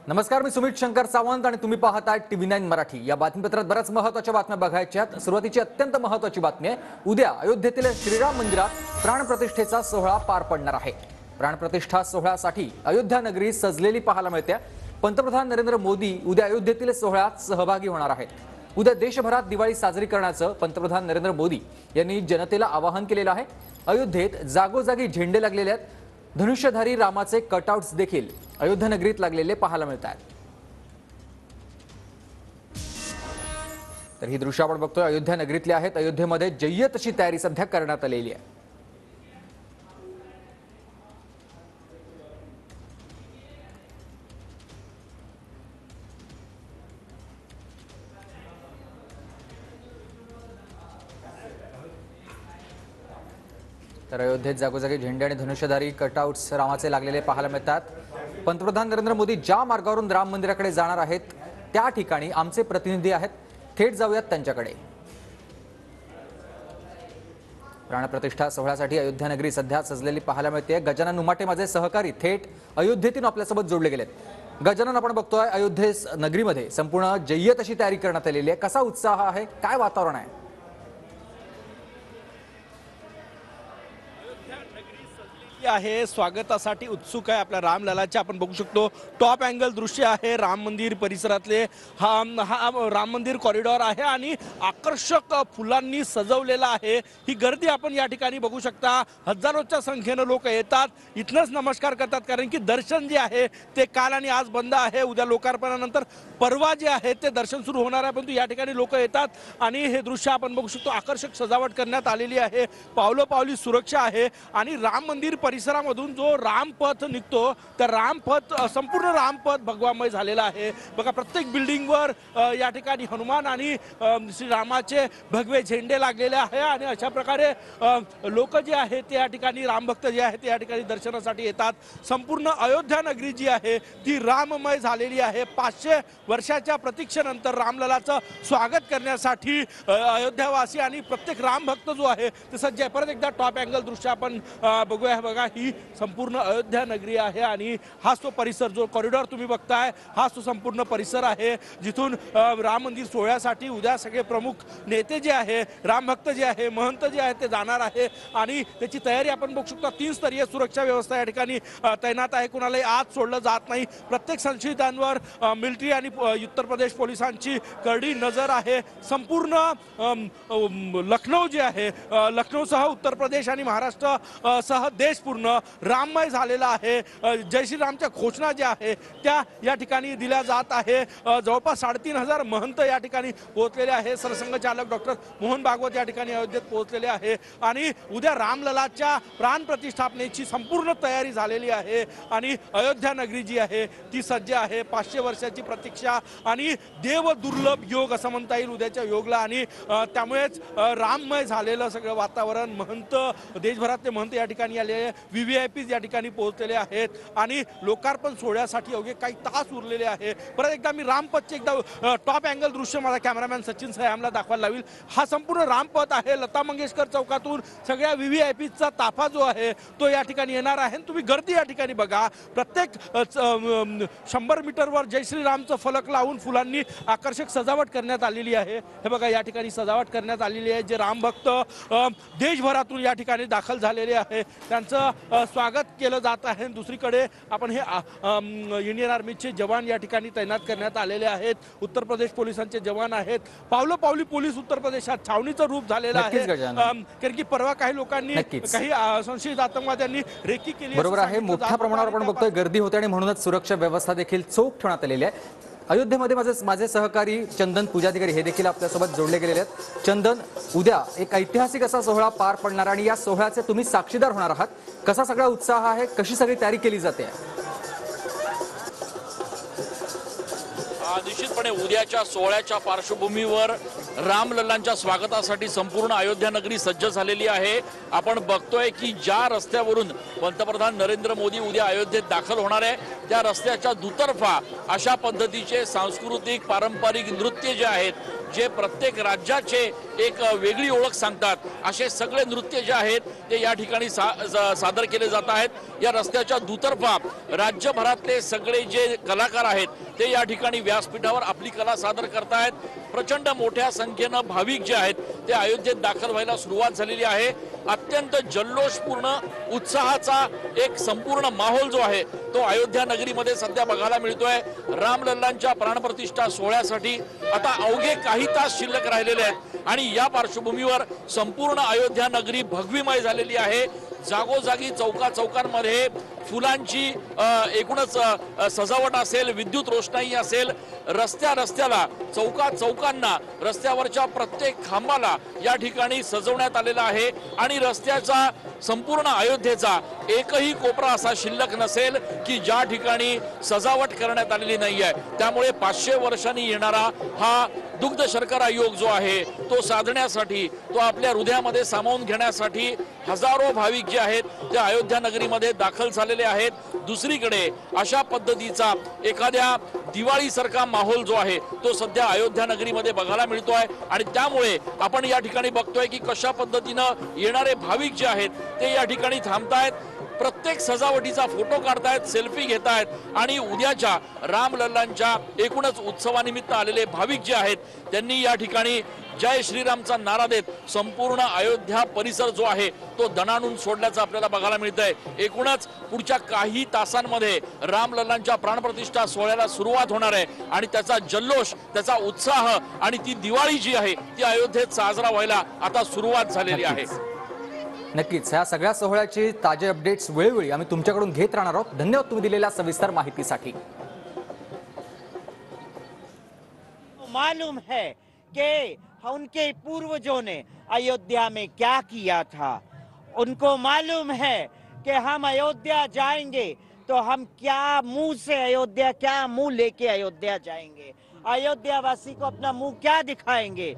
नमस्कार, मी सुमित शंकर सावंत आणि तुम्ही पाहताय TV9 मराठी। या बातमीपत्रात बऱ्याच महत्त्वाच्या बातम्या बघायच्या आहेत। सुरुवातीची अत्यंत महत्त्वाची बातमी आहे, उद्या अयोध्येतील श्रीराम मंदिरात प्राणप्रतिष्ठेचा सोहळा पार पडणार आहे। प्राणप्रतिष्ठा सोहळ्यासाठी अयोध्या नगरी सजलेली पाहायला मिळते। पंतप्रधान नरेंद्र मोदी उद्या अयोध्येतील सोहळ्यात सहभागी होणार आहेत। उद्या देशभरात दिवाळी साजरी करण्याचं पंतप्रधान नरेंद्र मोदी यांनी जनतेला आवाहन केलेलं आहे। अयोध्येत जागोजागी झेंडे लागलेले आहेत। धनुष्यधारी रामाचे कटआउट्स देखील अयोध्या नगरीत लागलेले पाहायला मिळतात। तर ही दृश्य आपण बघतोय अयोध्या नगरीतली आहेत। अयोध्येमध्ये जय्यत अशी तयारी सध्या करण्यात आलेली आहे। तर अयोध्येत जागोजागी झेंडे आणि धनुष्यधारी कटआउट्स रामाचे लागलेले पाहायला मिळतात। पंतप्रधान नरेंद्र मोदी ज्या मार्गावरून राम मंदिराकडे जाणार आहेत त्या ठिकाणी आमचे प्रतिनिधी आहेत, थेट जाऊयात त्यांच्याकडे। प्राणप्रतिष्ठा सोहळ्यासाठी अयोध्या नगरी सध्या सजलेली पाहायला मिळते। गजानन उमाटे माझे सहकारी थेट अयोध्येतून आपल्यासोबत जोडले गेलेत। गजानन, आपण बघतोय अयोध्ये नगरीमध्ये संपूर्ण जय्यत अशी तयारी करण्यात आलेली आहे। कसा उत्साह आहे, काय वातावरण आहे? आहे स्वागतासाठी उत्सुक आहे। आपल्या रामललाचे आपण बघू शकतो टॉप अँगल दृश्य आहे। राम मंदिर परिसरातले हा राम मंदिर कॉरिडॉर आहे आणि आकर्षक फुलांनी सजवलेला आहे। ही गर्दी आपण या ठिकाणी बघू शकता। हजारोच्या संख्येने लोक येतात, इथनच नमस्कार करतात, कारण की दर्शन जे आहे ते काल आणि आज बंद आहे। उद्या लोकार्पणानंतर परवा जे आहे ते दर्शन सुरू होणार आहे, परंतु या ठिकाणी लोक येतात आणि हे दृश्य आपण बघू शकतो। आकर्षक सजावट करण्यात आलेली आहे, पावलोपावली सुरक्षा आहे आणि राम मंदिर परिसरामधून जो रामपथ निघतो त्या रामपथ संपूर्ण रामपथ भगवामय झालेला आहे। बघा, प्रत्येक बिल्डिंगवर या ठिकाणी हनुमान आणि श्रीरामाचे भगवे झेंडे लागलेले आहे आणि अशा प्रकारे लोक जे आहेत ते या ठिकाणी रामभक्त जे आहेत ते या ठिकाणी दर्शनासाठी येतात। संपूर्ण अयोध्या नगरी जी आहे ती राममय झालेली आहे। 500 वर्षाच्या प्रतीक्षेनंतर रामललाचं स्वागत करण्यासाठी अयोध्यावासी आणि प्रत्येक रामभक्त जो आहे ते सज्ज आहे। परत एकदा टॉप अँगल दृश्य आपण बघूया। बघा, ही संपूर्ण अयोध्या नगरी आहे आणि हाच तो परिसर, जो कॉरिडॉर तुम्ही बघताय हाच तो संपूर्ण परिसर आहे जिथून राम मंदिर सोहळ्यासाठी उद्या सगळे प्रमुख नेते जे आहे, रामभक्त जे आहे, महंत जे आहेत ते जाणार आहे आणि त्याची तयारी आपण बघू शकतो। 3 स्तरीय सुरक्षा व्यवस्था या ठिकाणी तैनात आहे। कुणालाही आत सोडलं जात नाही। प्रत्येक संशयितांवर मिलिटरी आणि उत्तर प्रदेश पोलिसांची करडी नजर आहे। संपूर्ण लखनौ जे आहे, लखनौसह उत्तर प्रदेश आणि महाराष्ट्र सह देश पूर्ण राममय झालेला आहे। जय श्रीरामच्या घोषणा ज्या आहे त्या या ठिकाणी दिल्या जात आहे। जवळपास 3500 महंत या ठिकाणी पोहोचलेले आहे। सरसंघचालक डॉक्टर मोहन भागवत या ठिकाणी अयोध्येत पोहोचलेले आहे आणि उद्या रामललाच्या प्राण प्रतिष्ठापनेची संपूर्ण तयारी झालेली आहे आणि अयोध्या नगरी जी आहे ती सज्ज आहे। 500 वर्षाची प्रतीक्षा आणि देव दुर्लभ योग असं म्हणता येईल उद्याच्या योगला आणि त्यामुळेच राममय झालेलं सगळं वातावरण। महंत, देशभरातले महंत या ठिकाणी आले, VVIPs या ठिकाणी पोहोचलेले आहेत आणि लोकार्पण सोहळ्यासाठी अवघे काही तास उरलेले आहे। परत एकदा मी रामपथचे एकदा टॉप अँगल दृश्य माझा कॅमेरामॅन सचिन सयामला दाखवायला लावेल। हा संपूर्ण रामपथ आहे। लता मंगेशकर चौकातून सगळ्या VVIPsचा ताफा जो आहे तो या ठिकाणी येणार आहे। तुम्ही गर्दी या ठिकाणी बघा, प्रत्येक 100 मीटरवर जय श्रीरामचं फलक लावून फुलांनी आकर्षक सजावट करण्यात आलेली आहे। हे बघा, या ठिकाणी सजावट करण्यात आलेली आहे। जे रामभक्त देशभरातून या ठिकाणी दाखल झालेले आहे त्यांचं स्वागत केलं जात आहे। दुसरीकडे आपण हे इंडियन आर्मीचे जवान या ठिकाणी तैनात करण्यात आलेले आहेत। उत्तर प्रदेश पोलिसांचे जवान आहेत। पावलोपावली पोलीस उत्तर प्रदेशात छावणीचं रूप झालेलं आहे, कारण की परवा काही लोकांनी, काही संशयित आतंकवाद्यांनी रेकी केली। बरोबर आहे, मोठ्या प्रमाणावर आपण बघतोय गर्दी होते आणि म्हणूनच सुरक्षा व्यवस्था देखील चोख ठेवण्यात आलेली आहे। अयोध्येमध्ये माझे सहकारी चंदन पूजाधिकारी हे देखील आपल्यासोबत जोडले गेलेले आहेत। चंदन, उद्या एक ऐतिहासिक असा सोहळा पार पडणार आणि या सोहळ्याचे तुम्ही साक्षीदार होणार आहात। कसा सगळा उत्साह आहे, कशी सगळी तयारी केली जाते? निश्चितपणे उद्याच्या सोहळ्याच्या पार्श्वभूमीवर रामलल्लांच्या स्वागतासाठी संपूर्ण अयोध्या नगरी सज्ज झालेली आहे। आपण बघतोय की ज्या रस्त्यावरून पंतप्रधान नरेंद्र मोदी उद्या अयोध्येत दाखल होणार आहे त्या रस्त्याच्या दुतर्फा अशा पद्धतीचे सांस्कृतिक पारंपरिक नृत्य जे आहेत जे प्रत्येक राज्याचे एक वेगळी ओळख सांगतात असे सगळे नृत्य जे आहेत ते या ठिकाणी सादर केले जात आहेत। या रस्त्याच्या दुतर्फा राज्यभरातले सगळे जे कलाकार आहेत ते या ठिकाणी व्यासपीठावर आपली कला सादर करतायत। प्रचंड मोठ्या संख्येनं भाविक जे आहेत ते अयोध्येत दाखल व्हायला सुरुवात झालेली आहे। अत्यंत जल्लोषपूर्ण उत्साहाचा एक संपूर्ण माहोल जो आहे तो अयोध्या नगरीमध्ये सध्या बघायला मिळतोय। रामलल्लांच्या प्राणप्रतिष्ठा सोहळ्यासाठी आता अवघे काही तास शिल्लक राहिलेले आहेत आणि या पार्श्वभूमीवर संपूर्ण अयोध्या नगरी भगवीमय झालेली आहे। जागोजागी चौकांमध्ये फुलांची एकूणच सजावट असेल, विद्युत रोषणाई असेल, रस्त्याला चौकांना रस्त्यावरच्या प्रत्येक खांबाला या ठिकाणी सजवण्यात आलेला आहे आणि रस्त्याचा संपूर्ण अयोध्येचा एकही कोपरा असा शिल्लक नसेल की ज्या ठिकाणी सजावट करण्यात आलेली नाही आहे। त्यामुळे 500 वर्षांनी येणारा हा दुग्ध शर्करा योग जो आहे तो साधण्यासाठी, तो आपल्या हृदयामध्ये सामावून घेण्यासाठी हजारो भाविक जे आहेत ते अयोध्या नगरीमध्ये दाखल झालेले आहेत। दुसरीकडे अशा पद्धतीचा एखाद्या दिवाळीसारखा माहोल जो आहे तो सध्या अयोध्या नगरीमध्ये बघायला मिळतोय आणि त्यामुळे आपण या ठिकाणी बघतोय की कशा पद्धतीनं येणारे भाविक जे आहेत ते या ठिकाणी थांबतायत, प्रत्येक सजावटीचा फोटो काढतायत, सेल्फी घेतायत आणि उद्याच्या रामलल्लांच्या एकूणच उत्सवानिमित्त आलेले भाविक जे आहेत त्यांनी या ठिकाणी जय श्रीरामचा नारा देत संपूर्ण अयोध्या परिसर जो आहे तो दणाणून सोडल्याचं आपल्याला बघायला मिळतंय। एकूणच पुढच्या काही तासांमध्ये रामलल्लांच्या प्राणप्रतिष्ठा सोहळ्याला सुरुवात होणार आहे आणि त्याचा जल्लोष, त्याचा उत्साह आणि ती दिवाळी जी आहे ती अयोध्येत साजरा व्हायला आता सुरुवात झालेली आहे। नक्कीच ह्या सगळ्या सोहळ्याची ताजे अपडेट्स वेळोवेळी आम्ही तुमच्याकडून घेत राहणार आहोत। धन्यवाद तुम्ही दिलेल्या सविस्तर माहितीसाठी। मालूम है कि उनके पूर्वजों ने अयोध्या में क्या किया था, उनको मालूम है कि हम अयोध्या जाएंगे तो हम क्या मुंह से अयोध्या, क्या मुंह लेके अयोध्या जाएंगे, अयोध्या वासी को अपना मुंह क्या दिखाएंगे।